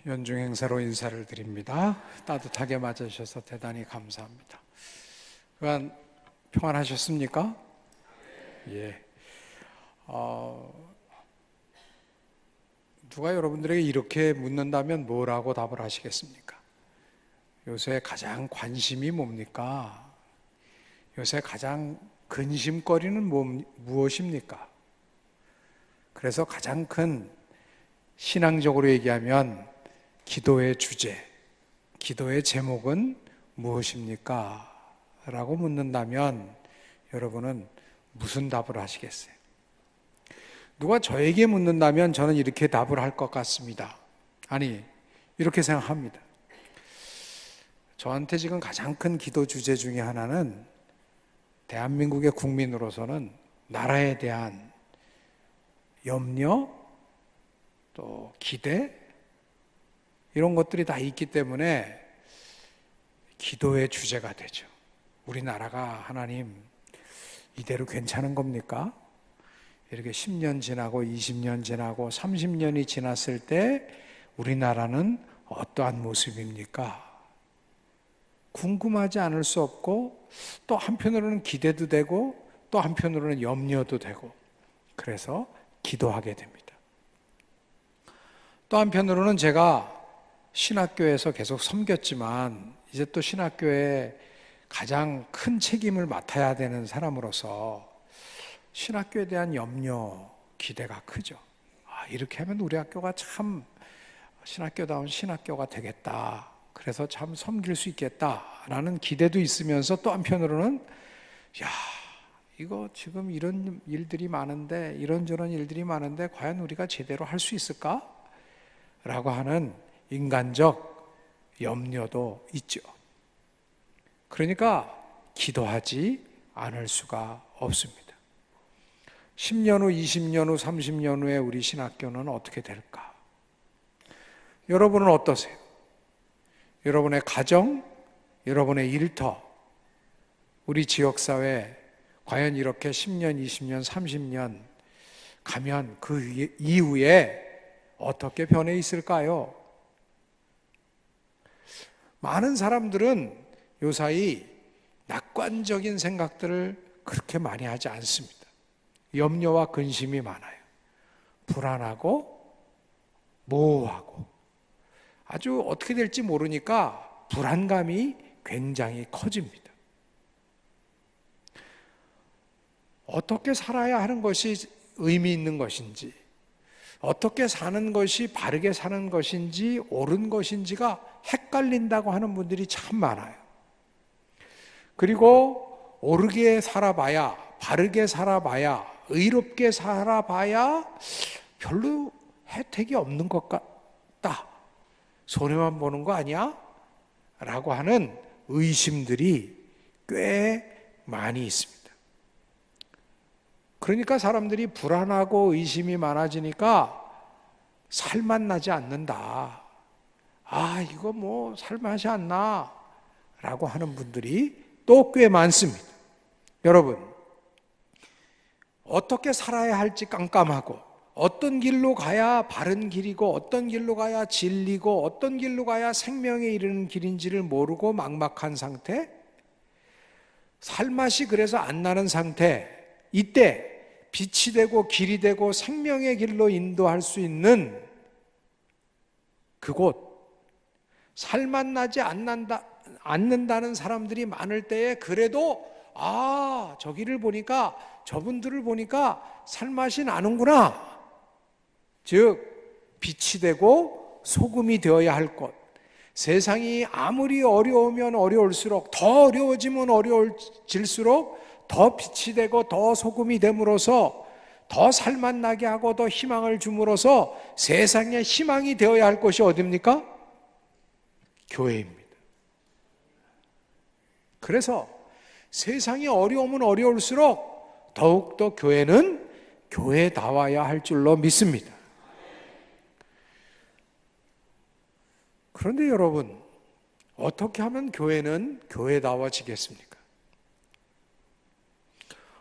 연중 행사로 인사를 드립니다. 따뜻하게 맞아주셔서 대단히 감사합니다. 그간 평안하셨습니까? 예. 누가 여러분들에게 이렇게 묻는다면 뭐라고 답을 하시겠습니까? 요새 가장 관심이 뭡니까? 요새 가장 근심거리는 무엇입니까? 그래서 가장 큰 신앙적으로 얘기하면 기도의 주제, 기도의 제목은 무엇입니까? 라고 묻는다면 여러분은 무슨 답을 하시겠어요? 누가 저에게 묻는다면 저는 이렇게 답을 할 것 같습니다. 아니, 이렇게 생각합니다. 저한테 지금 가장 큰 기도 주제 중에 하나는 대한민국의 국민으로서는 나라에 대한 염려, 또 기대, 이런 것들이 다 있기 때문에 기도의 주제가 되죠. 우리나라가 하나님 이대로 괜찮은 겁니까? 이렇게 10년 지나고 20년 지나고 30년이 지났을 때 우리나라는 어떠한 모습입니까? 궁금하지 않을 수 없고 또 한편으로는 기대도 되고 또 한편으로는 염려도 되고 그래서 기도하게 됩니다. 또 한편으로는 제가 신학교에서 계속 섬겼지만 이제 또 신학교에 가장 큰 책임을 맡아야 되는 사람으로서 신학교에 대한 염려, 기대가 크죠. 이렇게 하면 우리 학교가 참 신학교다운 신학교가 되겠다. 그래서 참 섬길 수 있겠다라는 기대도 있으면서 또 한편으로는 이거 지금 이런 일들이 많은데 이런저런 일들이 많은데 과연 우리가 제대로 할 수 있을까? 라고 하는 인간적 염려도 있죠. 그러니까 기도하지 않을 수가 없습니다. 10년 후, 20년 후, 30년 후에 우리 신학교는 어떻게 될까? 여러분은 어떠세요? 여러분의 가정, 여러분의 일터, 우리 지역사회 과연 이렇게 10년, 20년, 30년 가면 그 이후에 어떻게 변해 있을까요? 많은 사람들은 요사이 낙관적인 생각들을 그렇게 많이 하지 않습니다. 염려와 근심이 많아요. 불안하고 모호하고 아주 어떻게 될지 모르니까 불안감이 굉장히 커집니다. 어떻게 살아야 하는 것이 의미 있는 것인지, 어떻게 사는 것이 바르게 사는 것인지, 옳은 것인지가 헷갈린다고 하는 분들이 참 많아요. 그리고 옳게 살아봐야, 바르게 살아봐야, 의롭게 살아봐야 별로 혜택이 없는 것 같다. 손해만 보는 거 아니야? 라고 하는 의심들이 꽤 많이 있습니다. 그러니까 사람들이 불안하고 의심이 많아지니까 살맛 나지 않는다. 이거 뭐 살맛이 안 나. 라고 하는 분들이 또 꽤 많습니다. 여러분, 어떻게 살아야 할지 깜깜하고 어떤 길로 가야 바른 길이고 어떤 길로 가야 진리고 어떤 길로 가야 생명에 이르는 길인지를 모르고 막막한 상태, 살맛이 그래서 안 나는 상태, 이때 빛이 되고 길이 되고 생명의 길로 인도할 수 있는 그곳, 살맛 나지 않는다는 사람들이 많을 때에 그래도 저기를 보니까 저분들을 보니까 살맛이 나는구나. 즉 빛이 되고 소금이 되어야 할 것. 세상이 아무리 어려우면 어려울수록 더 어려워지면 어려워질수록 더 빛이 되고 더 소금이 됨으로써 더 살맛 나게 하고 더 희망을 줌으로써 세상에 희망이 되어야 할 것이 어디입니까? 교회입니다. 그래서 세상이 어려우면 어려울수록 더욱더 교회는 교회다워야 할 줄로 믿습니다. 그런데 여러분, 어떻게 하면 교회는 교회다워지겠습니까?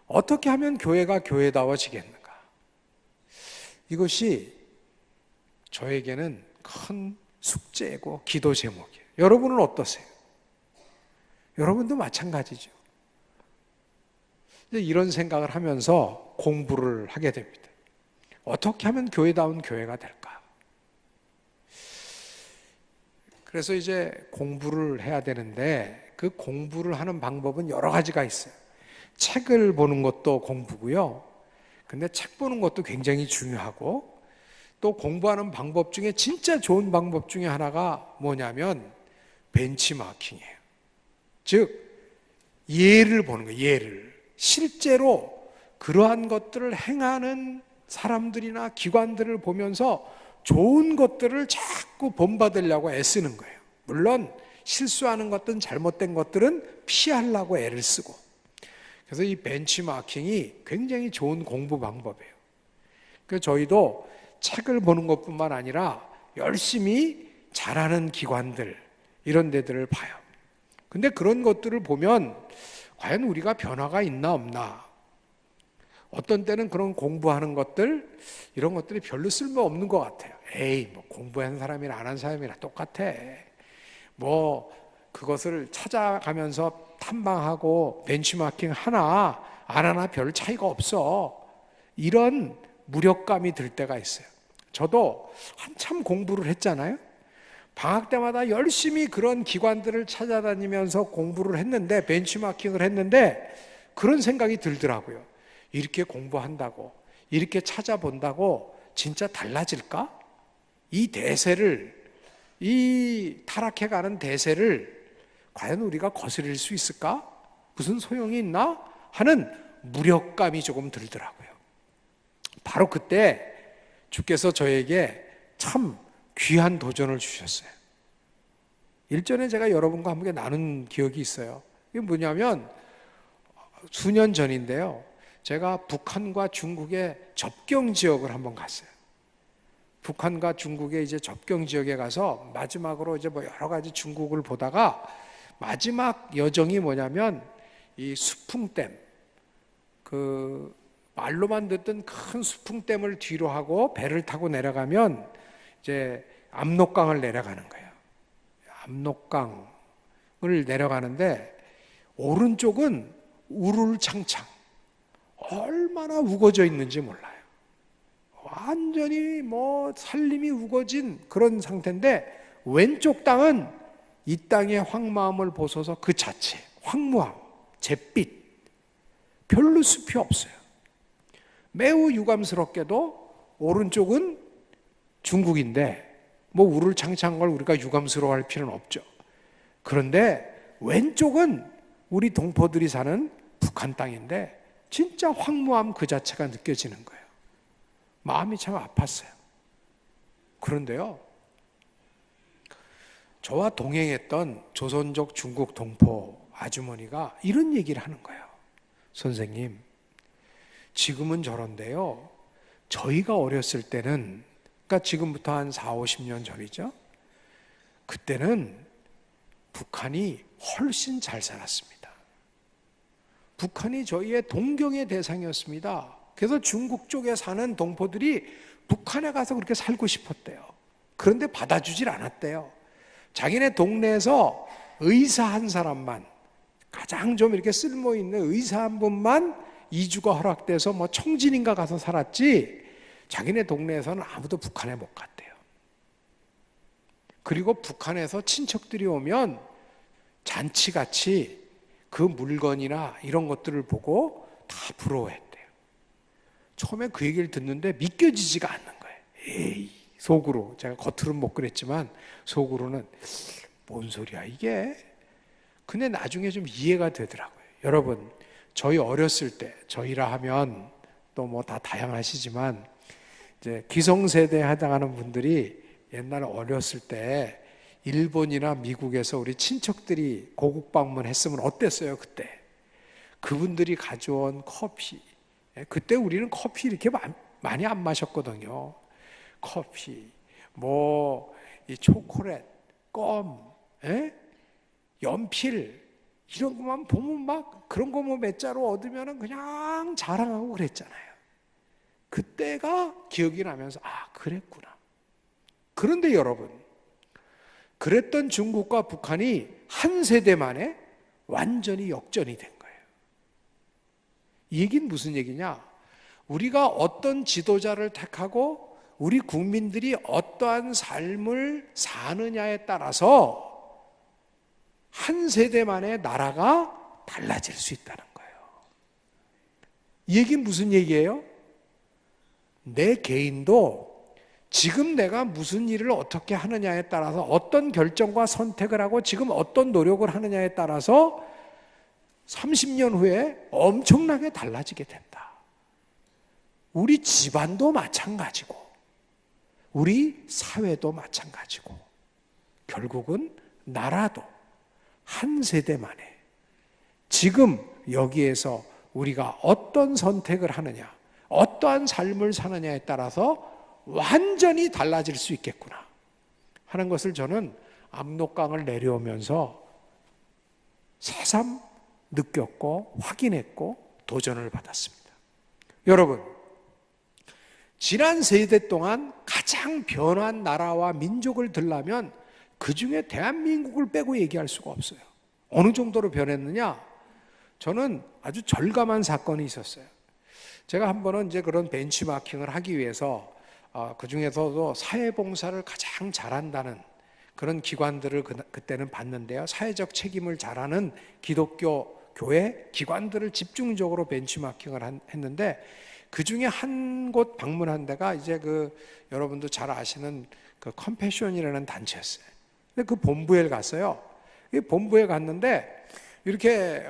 어떻게 하면 교회가 교회다워지겠는가? 이것이 저에게는 큰 숙제고 기도 제목이에요. 여러분은 어떠세요? 여러분도 마찬가지죠. 이런 생각을 하면서 공부를 하게 됩니다. 어떻게 하면 교회다운 교회가 될까? 그래서 이제 공부를 해야 되는데 그 공부를 하는 방법은 여러 가지가 있어요. 책을 보는 것도 공부고요. 근데 책 보는 것도 굉장히 중요하고 또 공부하는 방법 중에 진짜 좋은 방법 중에 하나가 뭐냐면 벤치마킹이에요. 즉 예를 보는 거예요. 예를. 실제로 그러한 것들을 행하는 사람들이나 기관들을 보면서 좋은 것들을 자꾸 본받으려고 애쓰는 거예요. 물론 실수하는 것들은 잘못된 것들은 피하려고 애를 쓰고. 그래서 이 벤치마킹이 굉장히 좋은 공부 방법이에요. 그래서 저희도 책을 보는 것뿐만 아니라 열심히 잘하는 기관들 이런 데들을 봐요. 근데 그런 것들을 보면 과연 우리가 변화가 있나 없나? 어떤 때는 그런 공부하는 것들 이런 것들이 별로 쓸모없는 것 같아요. 에이 뭐 공부한 사람이나 안 한 사람이나 똑같아. 뭐 그것을 찾아가면서 탐방하고 벤치마킹 하나 안 하나 별 차이가 없어. 이런 무력감이 들 때가 있어요. 저도 한참 공부를 했잖아요. 방학 때마다 열심히 그런 기관들을 찾아다니면서 공부를 했는데 벤치마킹을 했는데 그런 생각이 들더라고요. 이렇게 공부한다고 이렇게 찾아본다고 진짜 달라질까? 이 대세를 이 타락해가는 대세를 과연 우리가 거스릴 수 있을까? 무슨 소용이 있나? 하는 무력감이 조금 들더라고요. 바로 그때 주께서 저에게 참 귀한 도전을 주셨어요. 일전에 제가 여러분과 함께 나눈 기억이 있어요. 이게 뭐냐면 수년 전인데요. 제가 북한과 중국의 접경 지역을 한번 갔어요. 북한과 중국의 이제 접경 지역에 가서 마지막으로 이제 뭐 여러 가지 중국을 보다가 마지막 여정이 뭐냐면 이 수풍댐, 그 말로만 듣던 큰 수풍댐을 뒤로 하고 배를 타고 내려가면 이제 압록강을 내려가는 거예요. 압록강을 내려가는데 오른쪽은 우룰창창 얼마나 우거져 있는지 몰라요. 완전히 뭐 산림이 우거진 그런 상태인데 왼쪽 땅은 이 땅의 황마음을 보소서 그 자체 황무함, 잿빛 별로 숲이 없어요. 매우 유감스럽게도 오른쪽은 중국인데 뭐 우를창창한 걸 우리가 유감스러워할 필요는 없죠. 그런데 왼쪽은 우리 동포들이 사는 북한 땅인데 진짜 황무함 그 자체가 느껴지는 거예요. 마음이 참 아팠어요. 그런데요, 저와 동행했던 조선족 중국 동포 아주머니가 이런 얘기를 하는 거예요. 선생님, 지금은 저런데요, 저희가 어렸을 때는, 그러니까 지금부터 한 4, 50년 전이죠. 그때는 북한이 훨씬 잘 살았습니다. 북한이 저희의 동경의 대상이었습니다. 그래서 중국 쪽에 사는 동포들이 북한에 가서 그렇게 살고 싶었대요. 그런데 받아주질 않았대요. 자기네 동네에서 의사 한 사람만, 가장 좀 이렇게 쓸모있는 의사 한 분만 이주가 허락돼서 뭐 청진인가 가서 살았지, 자기네 동네에서는 아무도 북한에 못 갔대요. 그리고 북한에서 친척들이 오면 잔치같이 그 물건이나 이런 것들을 보고 다 부러워했대요. 처음에 그 얘기를 듣는데 믿겨지지가 않는 거예요. 에이, 속으로, 제가 겉으로는 못 그랬지만 속으로는 뭔 소리야 이게. 근데 나중에 좀 이해가 되더라고요. 여러분, 저희 어렸을 때, 저희라 하면 또 뭐 다 다양하시지만 이제 기성세대에 해당하는 분들이 옛날에 어렸을 때 일본이나 미국에서 우리 친척들이 고국 방문했으면 어땠어요 그때? 그분들이 가져온 커피, 그때 우리는 커피 이렇게 많이 안 마셨거든요. 커피, 뭐 이 초콜릿, 껌, 연필 이런 것만 보면 막 그런 거 뭐 몇 자루 얻으면 그냥 자랑하고 그랬잖아요. 그때가 기억이 나면서 아, 그랬구나. 그런데 여러분, 그랬던 중국과 북한이 한 세대 만에 완전히 역전이 된 거예요. 이 얘기는 무슨 얘기냐? 우리가 어떤 지도자를 택하고 우리 국민들이 어떠한 삶을 사느냐에 따라서 한 세대 만에 나라가 달라질 수 있다는 거예요. 이 얘기는 무슨 얘기예요? 내 개인도 지금 내가 무슨 일을 어떻게 하느냐에 따라서 어떤 결정과 선택을 하고 지금 어떤 노력을 하느냐에 따라서 30년 후에 엄청나게 달라지게 된다. 우리 집안도 마찬가지고 우리 사회도 마찬가지고 결국은 나라도 한 세대 만에 지금 여기에서 우리가 어떤 선택을 하느냐, 어떠한 삶을 사느냐에 따라서 완전히 달라질 수 있겠구나 하는 것을 저는 압록강을 내려오면서 새삼 느꼈고 확인했고 도전을 받았습니다. 여러분, 지난 세대 동안 가장 변한 나라와 민족을 들라면 그 중에 대한민국을 빼고 얘기할 수가 없어요. 어느 정도로 변했느냐? 저는 아주 절감한 사건이 있었어요. 제가 한 번은 이제 그런 벤치마킹을 하기 위해서 그 중에서도 사회봉사를 가장 잘한다는 그런 기관들을 그때는 봤는데요. 사회적 책임을 잘하는 기독교 교회 기관들을 집중적으로 벤치마킹을 했는데 그 중에 한 곳 방문한 데가 이제 그 여러분도 잘 아시는 그 컴패션이라는 단체였어요. 근데 그 본부에 갔어요. 이 본부에 갔는데 이렇게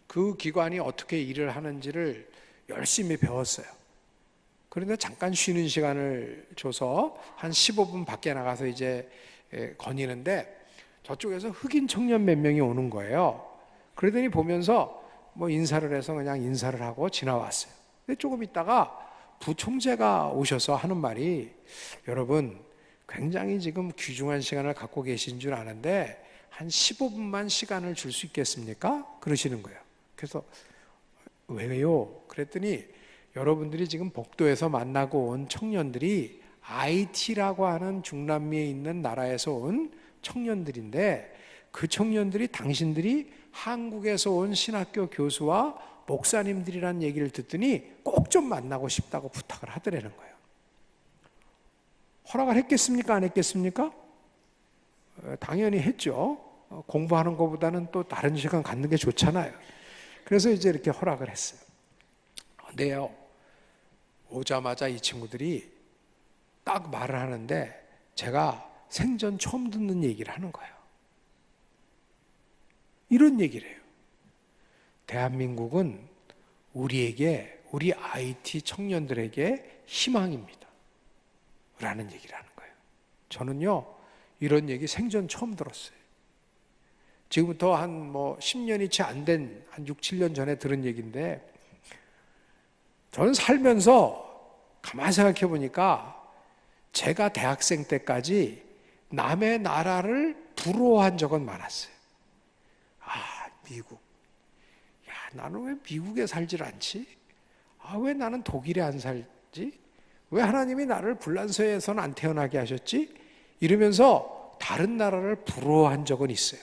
그 기관이 어떻게 일을 하는지를 열심히 배웠어요. 그런데 잠깐 쉬는 시간을 줘서 한 15분 밖에 나가서 이제 거니는데 저쪽에서 흑인 청년 몇 명이 오는 거예요. 그러더니 보면서 뭐 인사를 해서 그냥 인사를 하고 지나왔어요. 근데 조금 있다가 부총재가 오셔서 하는 말이 여러분 굉장히 지금 귀중한 시간을 갖고 계신 줄 아는데 한 15분만 시간을 줄 수 있겠습니까? 그러시는 거예요. 그래서 왜요? 그랬더니 여러분들이 지금 복도에서 만나고 온 청년들이 IT라고 하는 중남미에 있는 나라에서 온 청년들인데 그 청년들이 당신들이 한국에서 온 신학교 교수와 목사님들이란 얘기를 듣더니 꼭 좀 만나고 싶다고 부탁을 하더라는 거예요. 허락을 했겠습니까? 안 했겠습니까? 당연히 했죠. 공부하는 것보다는 또 다른 시간 갖는 게 좋잖아요. 그래서 이제 이렇게 허락을 했어요. 근데요, 오자마자 이 친구들이 딱 말을 하는데 제가 생전 처음 듣는 얘기를 하는 거예요. 이런 얘기를 해요. 대한민국은 우리에게, 우리 IT 청년들에게 희망입니다. 라는 얘기를 하는 거예요. 저는요, 이런 얘기 생전 처음 들었어요. 지금부터 한 10년이 채 안 된, 한 6, 7년 전에 들은 얘기인데, 저는 살면서 가만히 생각해 보니까 제가 대학생 때까지 남의 나라를 부러워한 적은 많았어요. 아, 미국. 야, 나는 왜 미국에 살질 않지? 아, 왜 나는 독일에 안 살지? 왜 하나님이 나를 불란서에서는 안 태어나게 하셨지? 이러면서 다른 나라를 부러워한 적은 있어요.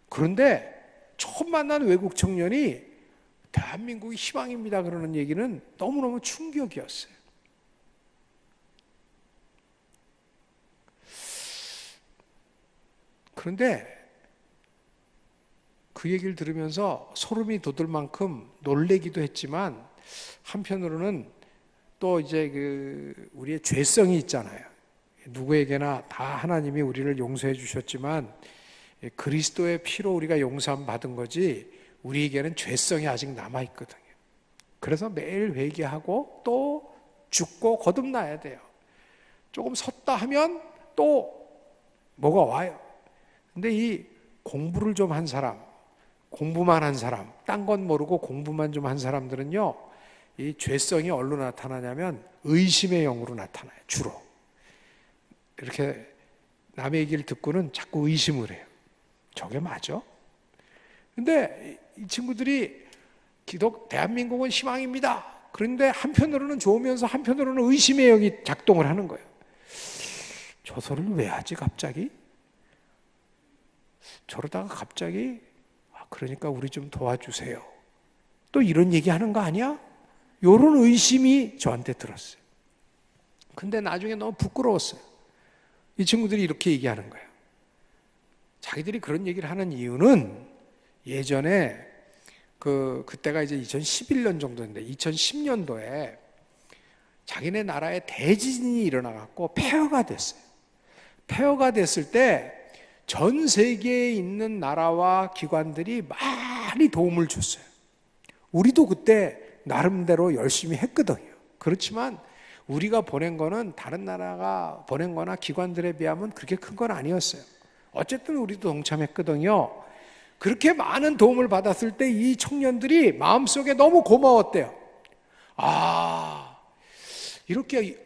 그런데 처음 만난 외국 청년이 대한민국이 희망입니다 그러는 얘기는 너무너무 충격이었어요. 그런데 그 얘기를 들으면서 소름이 돋을 만큼 놀래기도 했지만 한편으로는 또 이제 우리의 죄성이 있잖아요. 누구에게나 다 하나님이 우리를 용서해 주셨지만 그리스도의 피로 우리가 용서함 받은 거지 우리에게는 죄성이 아직 남아 있거든요. 그래서 매일 회개하고 또 죽고 거듭나야 돼요. 조금 섰다 하면 또 뭐가 와요. 근데 이 공부를 좀 한 사람, 공부만 한 사람, 딴 건 모르고 공부만 좀 한 사람들은요, 이 죄성이 어디로 나타나냐면 의심의 영으로 나타나요. 주로 이렇게 남의 얘기를 듣고는 자꾸 의심을 해요. 저게 맞아? 근데 이 친구들이 대한민국은 희망입니다. 그런데 한편으로는 좋으면서 한편으로는 의심의 영이 작동을 하는 거예요. 저 소리를 왜 하지 갑자기? 저러다가 갑자기 그러니까 우리 좀 도와주세요. 또 이런 얘기하는 거 아니야? 이런 의심이 저한테 들었어요. 근데 나중에 너무 부끄러웠어요. 이 친구들이 이렇게 얘기하는 거예요. 자기들이 그런 얘기를 하는 이유는 예전에 그때가 이제 2011년 정도인데 2010년도에 자기네 나라에 대지진이 일어나갖고 폐허가 됐어요. 폐허가 됐을 때 전 세계에 있는 나라와 기관들이 많이 도움을 줬어요. 우리도 그때 나름대로 열심히 했거든요. 그렇지만 우리가 보낸 거는 다른 나라가 보낸 거나 기관들에 비하면 그렇게 큰 건 아니었어요. 어쨌든 우리도 동참했거든요. 그렇게 많은 도움을 받았을 때 이 청년들이 마음속에 너무 고마웠대요. 이렇게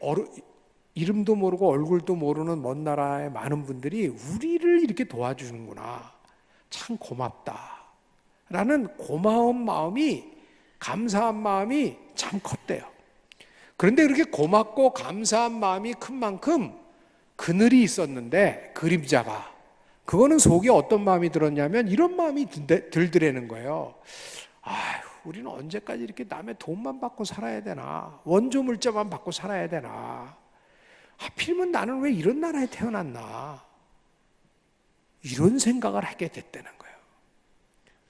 이름도 모르고 얼굴도 모르는 먼 나라의 많은 분들이 우리를 이렇게 도와주는구나. 참 고맙다. 라는 고마운 마음이, 감사한 마음이 참 컸대요. 그런데 그렇게 고맙고 감사한 마음이 큰 만큼 그늘이 있었는데, 그림자가. 그거는 속에 어떤 마음이 들었냐면 이런 마음이 들더라는 거예요. 우리는 언제까지 이렇게 남의 돈만 받고 살아야 되나? 원조 물자만 받고 살아야 되나? 하필이면 나는 왜 이런 나라에 태어났나? 이런 생각을 하게 됐다는 거예요.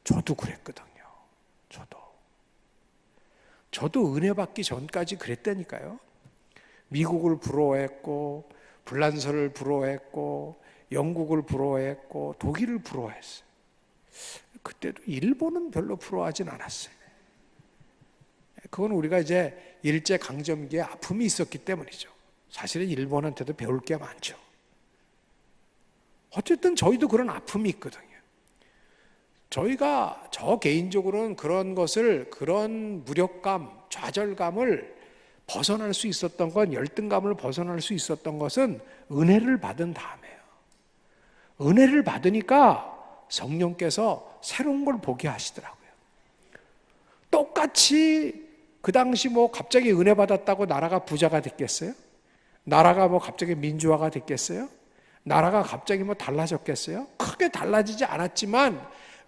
저도 그랬거든요. 저도 은혜 받기 전까지 그랬다니까요. 미국을 부러워했고, 불란서를 부러워했고, 영국을 부러워했고, 독일을 부러워했어요. 그때도 일본은 별로 부러워하진 않았어요. 그건 우리가 이제 일제강점기에 아픔이 있었기 때문이죠. 사실은 일본한테도 배울 게 많죠. 어쨌든 저희도 그런 아픔이 있거든요. 저 개인적으로는 그런 것을, 그런 무력감, 좌절감을 벗어날 수 있었던 건, 열등감을 벗어날 수 있었던 것은 은혜를 받은 다음에요. 은혜를 받으니까 성령께서 새로운 걸 보게 하시더라고요. 똑같이 그 당시 갑자기 은혜 받았다고 나라가 부자가 됐겠어요? 나라가 갑자기 민주화가 됐겠어요? 나라가 갑자기 달라졌겠어요? 크게 달라지지 않았지만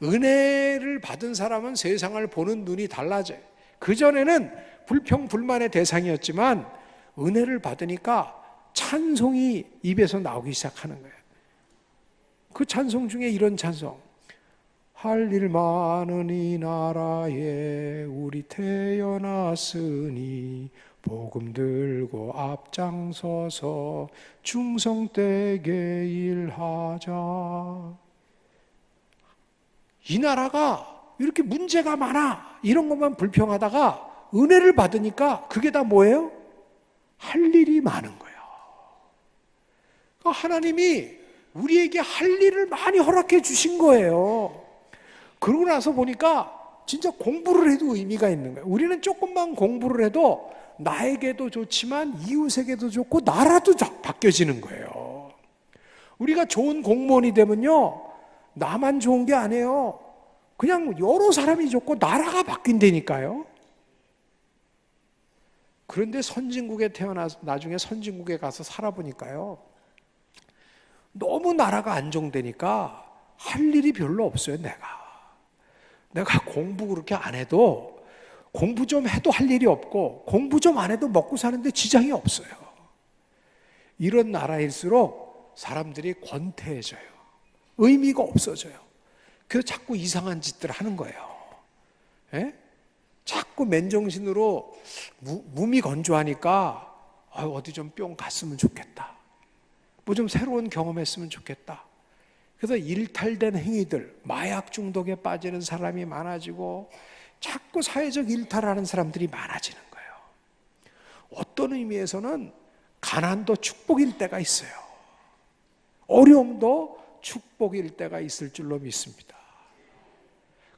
은혜를 받은 사람은 세상을 보는 눈이 달라져요. 그전에는 불평불만의 대상이었지만 은혜를 받으니까 찬송이 입에서 나오기 시작하는 거예요. 그 찬송 중에 이런 찬송, 할 일 많은 이 나라에 우리 태어났으니 복음 들고 앞장서서 충성되게 일하자. 이 나라가 이렇게 문제가 많아, 이런 것만 불평하다가 은혜를 받으니까 그게 다 뭐예요? 할 일이 많은 거예요. 그러니까 하나님이 우리에게 할 일을 많이 허락해 주신 거예요. 그러고 나서 보니까 진짜 공부를 해도 의미가 있는 거예요. 우리는 조금만 공부를 해도 나에게도 좋지만 이웃에게도 좋고 나라도 바뀌어지는 거예요. 우리가 좋은 공무원이 되면요, 나만 좋은 게 아니에요. 그냥 여러 사람이 좋고 나라가 바뀐다니까요. 그런데 선진국에 태어나서 나중에 선진국에 가서 살아보니까요, 너무 나라가 안정되니까 할 일이 별로 없어요. 내가 공부 그렇게 안 해도, 공부 좀 해도 할 일이 없고, 공부 좀 안 해도 먹고 사는데 지장이 없어요. 이런 나라일수록 사람들이 권태해져요. 의미가 없어져요. 그래서 자꾸 이상한 짓들 하는 거예요. 예? 자꾸 맨정신으로 몸이 건조하니까 어디 좀 뿅 갔으면 좋겠다. 뭐 좀 새로운 경험했으면 좋겠다. 그래서 일탈된 행위들, 마약 중독에 빠지는 사람이 많아지고 자꾸 사회적 일탈하는 사람들이 많아지는 거예요. 어떤 의미에서는 가난도 축복일 때가 있어요. 어려움도 축복일 때가 있을 줄로 믿습니다.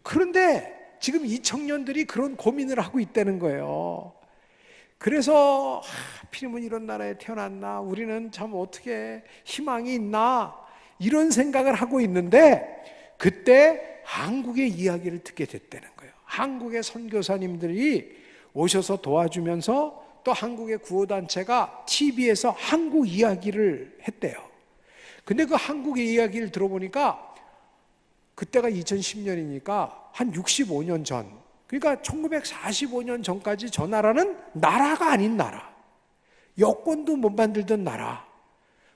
그런데 지금 이 청년들이 그런 고민을 하고 있다는 거예요. 그래서 하필이면 이런 나라에 태어났나, 우리는 참 어떻게 희망이 있나, 이런 생각을 하고 있는데 그때 한국의 이야기를 듣게 됐다는 거예요. 한국의 선교사님들이 오셔서 도와주면서 또 한국의 구호단체가 TV에서 한국 이야기를 했대요. 근데 그 한국의 이야기를 들어보니까 그때가 2010년이니까 한 65년 전, 그러니까 1945년 전까지 저 나라는 나라가 아닌 나라, 여권도 못 만들던 나라,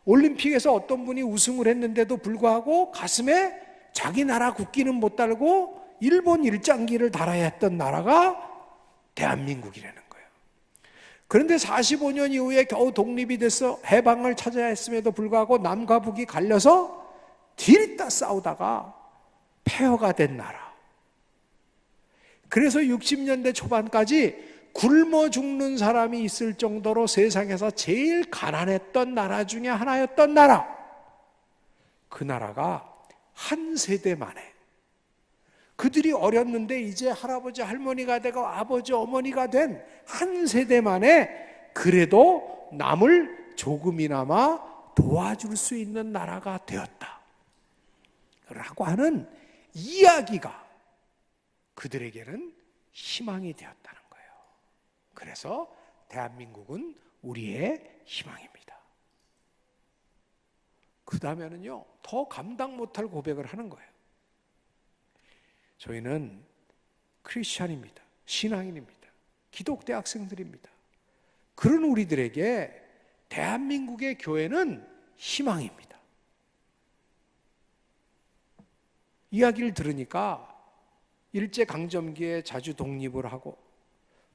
올림픽에서 어떤 분이 우승을 했는데도 불구하고 가슴에 자기 나라 국기는 못 달고 일본 일장기를 달아야 했던 나라가 대한민국이라는 거예요. 그런데 45년 이후에 겨우 독립이 돼서 해방을 찾아야 했음에도 불구하고 남과 북이 갈려서 들이다 싸우다가 폐허가 된 나라. 그래서 60년대 초반까지 굶어 죽는 사람이 있을 정도로 세상에서 제일 가난했던 나라 중에 하나였던 나라. 그 나라가 한 세대 만에, 그들이 어렸는데 이제 할아버지 할머니가 되고 아버지 어머니가 된 한 세대 만에 그래도 남을 조금이나마 도와줄 수 있는 나라가 되었다 라고 하는 이야기가 그들에게는 희망이 되었다는 거예요. 그래서 대한민국은 우리의 희망입니다. 그 다음에는요, 더 감당 못할 고백을 하는 거예요. 저희는 크리스찬입니다. 신앙인입니다. 기독대 학생들입니다. 그런 우리들에게 대한민국의 교회는 희망입니다. 이야기를 들으니까 일제강점기에 자주 독립을 하고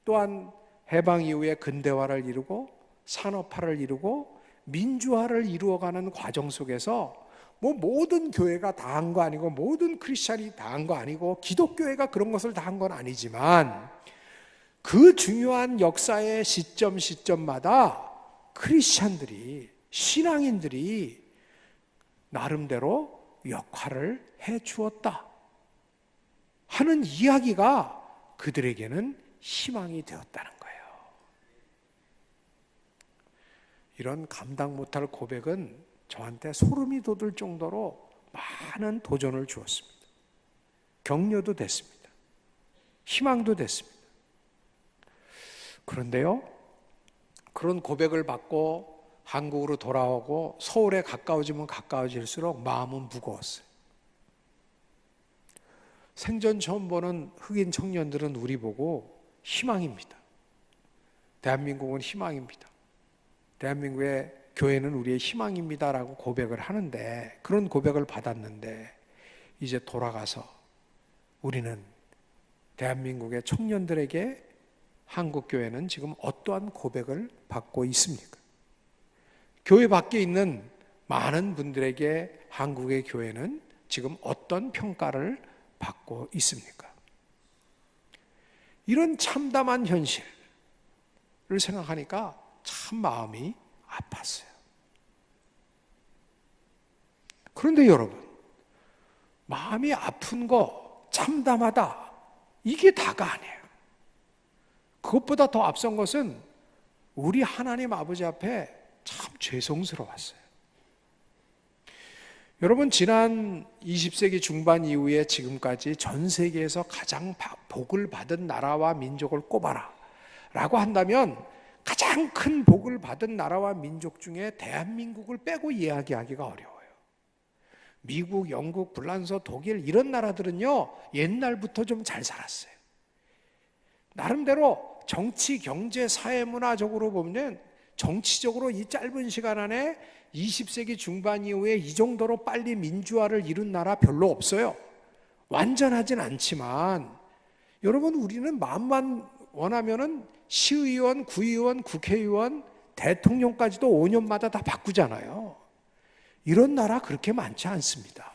또한 해방 이후에 근대화를 이루고 산업화를 이루고 민주화를 이루어가는 과정 속에서 뭐 모든 교회가 다 한 거 아니고 모든 크리스찬이 다 한 거 아니고 기독교회가 그런 것을 다 한 건 아니지만 그 중요한 역사의 시점마다 크리스찬들이, 신앙인들이 나름대로 역할을 해 주었다 하는 이야기가 그들에게는 희망이 되었다는 거예요. 이런 감당 못할 고백은 저한테 소름이 돋을 정도로 많은 도전을 주었습니다. 격려도 됐습니다. 희망도 됐습니다. 그런데요, 그런 고백을 받고 한국으로 돌아오고 서울에 가까워지면 가까워질수록 마음은 무거웠어요. 생전 처음 보는 흑인 청년들은 우리 보고 희망입니다. 대한민국은 희망입니다. 대한민국의 교회는 우리의 희망입니다라고 고백을 하는데, 그런 고백을 받았는데 이제 돌아가서 우리는 대한민국의 청년들에게 한국교회는 지금 어떠한 고백을 받고 있습니까? 교회 밖에 있는 많은 분들에게 한국의 교회는 지금 어떤 평가를 받고 있습니까? 이런 참담한 현실을 생각하니까 참 마음이 아팠어요. 그런데 여러분, 마음이 아픈 거, 참담하다, 이게 다가 아니에요. 그것보다 더 앞선 것은 우리 하나님 아버지 앞에 참 죄송스러웠어요. 여러분, 지난 20세기 중반 이후에 지금까지 전 세계에서 가장 복을 받은 나라와 민족을 꼽아라 라고 한다면 가장 큰 복을 받은 나라와 민족 중에 대한민국을 빼고 이야기하기가 어려워요. 미국, 영국, 불란서, 독일 이런 나라들은요, 옛날부터 좀 잘 살았어요. 나름대로 정치, 경제, 사회, 문화적으로 보면 정치적으로 이 짧은 시간 안에 20세기 중반 이후에 이 정도로 빨리 민주화를 이룬 나라 별로 없어요. 완전하진 않지만 여러분, 우리는 마음만 원하면은 시의원, 구의원, 국회의원, 대통령까지도 5년마다 다 바꾸잖아요. 이런 나라 그렇게 많지 않습니다.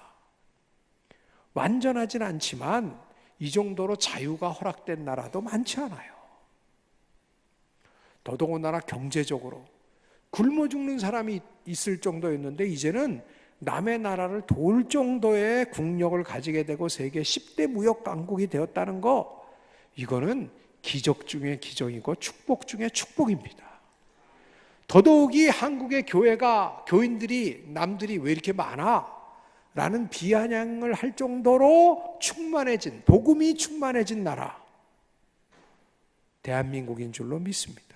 완전하진 않지만 이 정도로 자유가 허락된 나라도 많지 않아요. 더더군다나 경제적으로 굶어 죽는 사람이 있을 정도였는데 이제는 남의 나라를 도울 정도의 국력을 가지게 되고 세계 10대 무역 강국이 되었다는 거, 이거는 기적 중에 기적이고 축복 중에 축복입니다. 더더욱이 한국의 교회가, 교인들이, 남들이 왜 이렇게 많아? 라는 비아냥을 할 정도로 충만해진, 복음이 충만해진 나라, 대한민국인 줄로 믿습니다.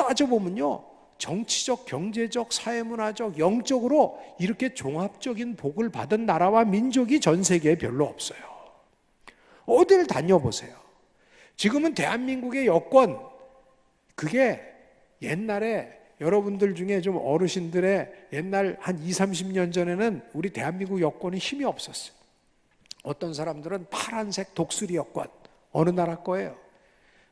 따져보면요, 정치적, 경제적, 사회문화적, 영적으로 이렇게 종합적인 복을 받은 나라와 민족이 전 세계에 별로 없어요. 어딜 다녀보세요. 지금은 대한민국의 여권, 그게 옛날에 여러분들 중에 좀 어르신들의 옛날 한 20, 30년 전에는 우리 대한민국 여권이 힘이 없었어요. 어떤 사람들은 파란색 독수리 여권, 어느 나라 거예요?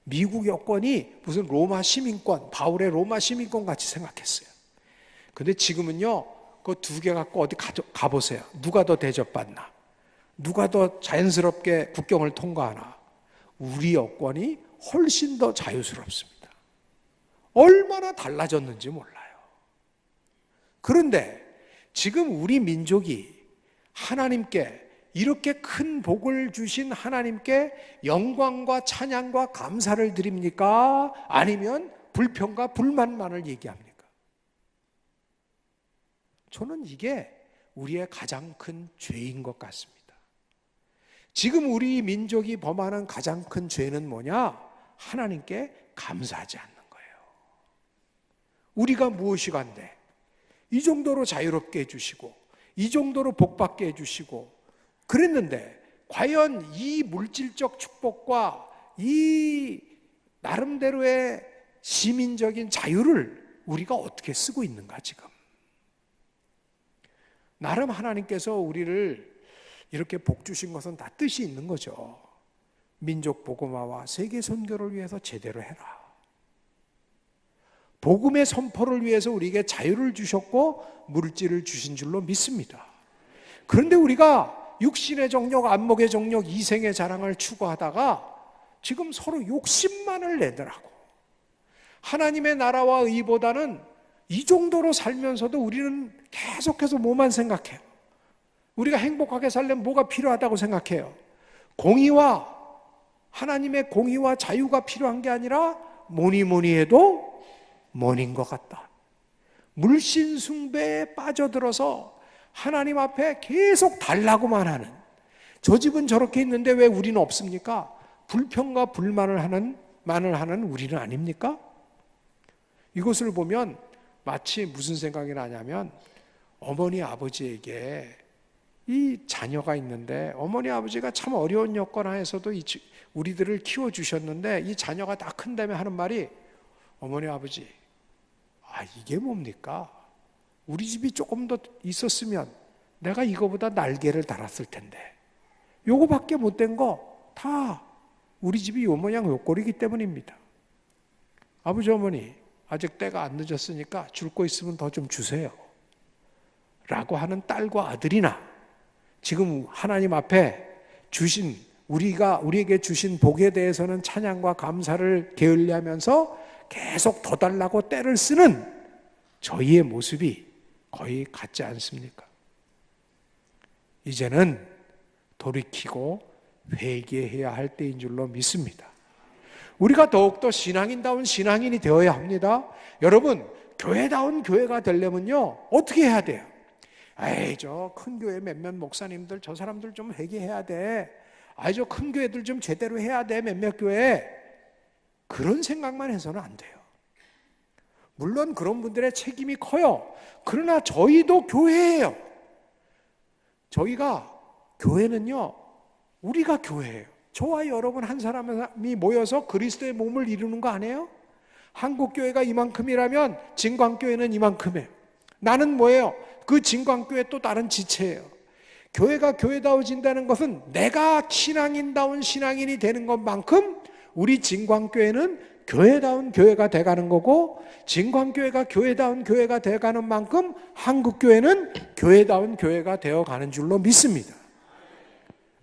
미국 여권이 무슨 로마 시민권, 바울의 로마 시민권 같이 생각했어요. 근데 지금은요, 그 두 개 갖고 어디 가보세요. 누가 더 대접받나? 누가 더 자연스럽게 국경을 통과하나? 우리 여권이 훨씬 더 자유스럽습니다. 얼마나 달라졌는지 몰라요. 그런데 지금 우리 민족이 하나님께 이렇게 큰 복을 주신 하나님께 영광과 찬양과 감사를 드립니까? 아니면 불평과 불만만을 얘기합니까? 저는 이게 우리의 가장 큰 죄인 것 같습니다. 지금 우리 민족이 범하는 가장 큰 죄는 뭐냐? 하나님께 감사하지 않는 거예요. 우리가 무엇이 간데 이 정도로 자유롭게 해주시고 이 정도로 복받게 해주시고 그랬는데 과연 이 물질적 축복과 이 나름대로의 시민적인 자유를 우리가 어떻게 쓰고 있는가 지금? 나름 하나님께서 우리를 이렇게 복 주신 것은 다 뜻이 있는 거죠. 민족 복음화와 세계 선교를 위해서 제대로 해라. 복음의 선포를 위해서 우리에게 자유를 주셨고 물질을 주신 줄로 믿습니다. 그런데 우리가 육신의 정욕, 안목의 정욕, 이생의 자랑을 추구하다가 지금 서로 욕심만을 내더라고. 하나님의 나라와 의보다는 이 정도로 살면서도 우리는 계속해서 뭐만 생각해요? 우리가 행복하게 살려면 뭐가 필요하다고 생각해요? 공의와 하나님의 공의와 자유가 필요한 게 아니라 뭐니 해도 뭐닌 것 같다. 물신 숭배에 빠져들어서 하나님 앞에 계속 달라고만 하는, 저 집은 저렇게 있는데 왜 우리는 없습니까? 불평과 불만을 하는 우리는 아닙니까? 이것을 보면 마치 무슨 생각이 나냐면 어머니 아버지에게 이 자녀가 있는데 어머니 아버지가 참 어려운 여건 하에서도 우리들을 키워주셨는데 이 자녀가 다 큰 다음에 하는 말이 어머니 아버지 이게 뭡니까? 우리 집이 조금 더 있었으면 내가 이거보다 날개를 달았을 텐데 요거밖에 못된 거 다 우리 집이 요 모양 요 꼴이기 때문입니다. 아버지 어머니 아직 때가 안 늦었으니까 줄 거 있으면 더 좀 주세요 라고 하는 딸과 아들이나 지금 하나님 앞에 주신 우리에게 주신 복에 대해서는 찬양과 감사를 게을리하면서 계속 더 달라고 때를 쓰는 저희의 모습이 거의 같지 않습니까? 이제는 돌이키고 회개해야 할 때인 줄로 믿습니다. 우리가 더욱더 신앙인다운 신앙인이 되어야 합니다. 여러분, 교회다운 교회가 되려면요 어떻게 해야 돼요? 저 큰 교회 몇몇 목사님들 저 사람들 좀 회개해야 돼. 저 큰 교회들 좀 제대로 해야 돼. 몇몇 교회. 그런 생각만 해서는 안 돼요. 물론 그런 분들의 책임이 커요. 그러나 저희도 교회예요. 저희가 교회는요 우리가 교회예요. 저와 여러분 한 사람이 모여서 그리스도의 몸을 이루는 거 아니에요? 한국교회가 이만큼이라면 진광교회는 이만큼이에요. 나는 뭐예요? 그 진광교회 또 다른 지체예요. 교회가 교회다워진다는 것은 내가 신앙인다운 신앙인이 되는 것만큼 우리 진광교회는 교회다운 교회가 돼가는 거고 진광교회가 교회다운 교회가 돼가는 만큼 한국교회는 교회다운 교회가 되어가는 줄로 믿습니다.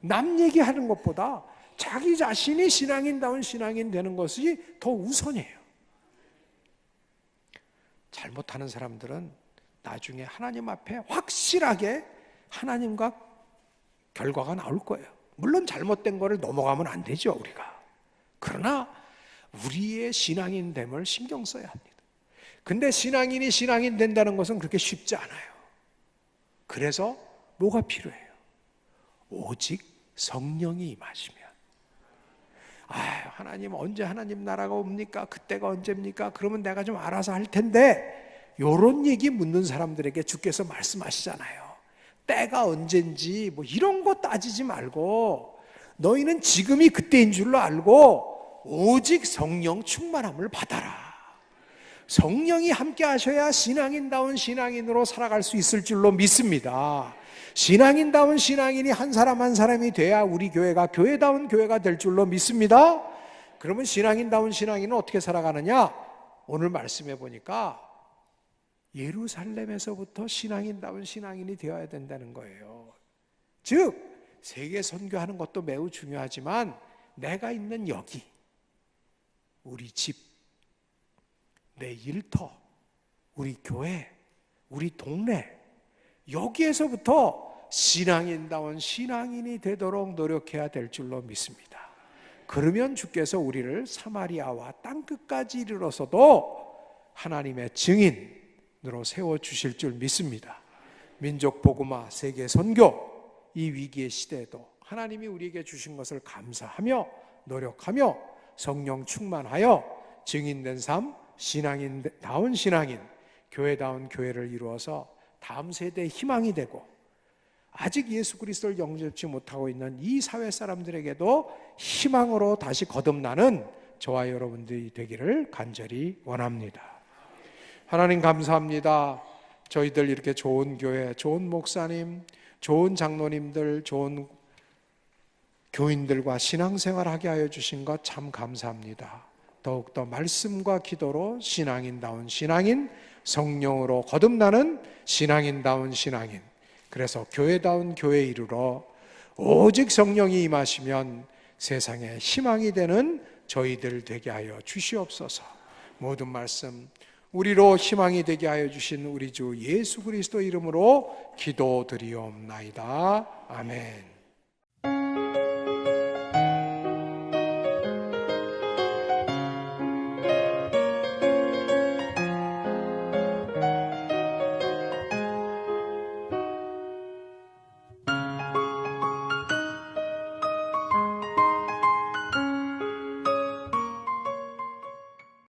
남 얘기하는 것보다 자기 자신이 신앙인다운 신앙인 되는 것이 더 우선이에요. 잘못하는 사람들은 나중에 하나님 앞에 확실하게 하나님과 결과가 나올 거예요. 물론 잘못된 거를 넘어가면 안 되죠 우리가. 그러나 우리의 신앙인됨을 신경 써야 합니다. 근데 신앙인이 신앙인 된다는 것은 그렇게 쉽지 않아요. 그래서 뭐가 필요해요? 오직 성령이 임하시면. 하나님 언제 하나님 나라가 옵니까? 그때가 언제입니까? 그러면 내가 좀 알아서 할 텐데, 요런 얘기 묻는 사람들에게 주께서 말씀하시잖아요. 때가 언젠지 뭐 이런 거 따지지 말고 너희는 지금이 그때인 줄로 알고 오직 성령 충만함을 받아라. 성령이 함께 하셔야 신앙인다운 신앙인으로 살아갈 수 있을 줄로 믿습니다. 신앙인다운 신앙인이 한 사람 한 사람이 돼야 우리 교회가 교회다운 교회가 될 줄로 믿습니다. 그러면 신앙인다운 신앙인은 어떻게 살아가느냐? 오늘 말씀해 보니까 예루살렘에서부터 신앙인다운 신앙인이 되어야 된다는 거예요. 즉 세계 선교하는 것도 매우 중요하지만 내가 있는 여기, 우리 집, 내 일터, 우리 교회, 우리 동네, 여기에서부터 신앙인다운 신앙인이 되도록 노력해야 될 줄로 믿습니다. 그러면 주께서 우리를 사마리아와 땅끝까지 이르러서도 하나님의 증인으로 세워주실 줄 믿습니다. 민족 복음화, 세계 선교, 이 위기의 시대에도 하나님이 우리에게 주신 것을 감사하며 노력하며 성령 충만하여 증인된 삶, 신앙인다운 신앙인, 교회다운 교회를 이루어서 다음 세대의 희망이 되고 아직 예수 그리스도를 영접지 못하고 있는 이 사회 사람들에게도 희망으로 다시 거듭나는 저와 여러분들이 되기를 간절히 원합니다. 하나님 감사합니다. 저희들 이렇게 좋은 교회, 좋은 목사님, 좋은 장로님들, 좋은 교인들과 신앙생활하게 하여 주신 것 참 감사합니다. 더욱더 말씀과 기도로 신앙인다운 신앙인, 성령으로 거듭나는 신앙인다운 신앙인, 그래서 교회다운 교회 이루러 오직 성령이 임하시면 세상에 희망이 되는 저희들 되게 하여 주시옵소서. 모든 말씀 우리로 희망이 되게 하여 주신 우리 주 예수 그리스도 이름으로 기도드리옵나이다. 아멘.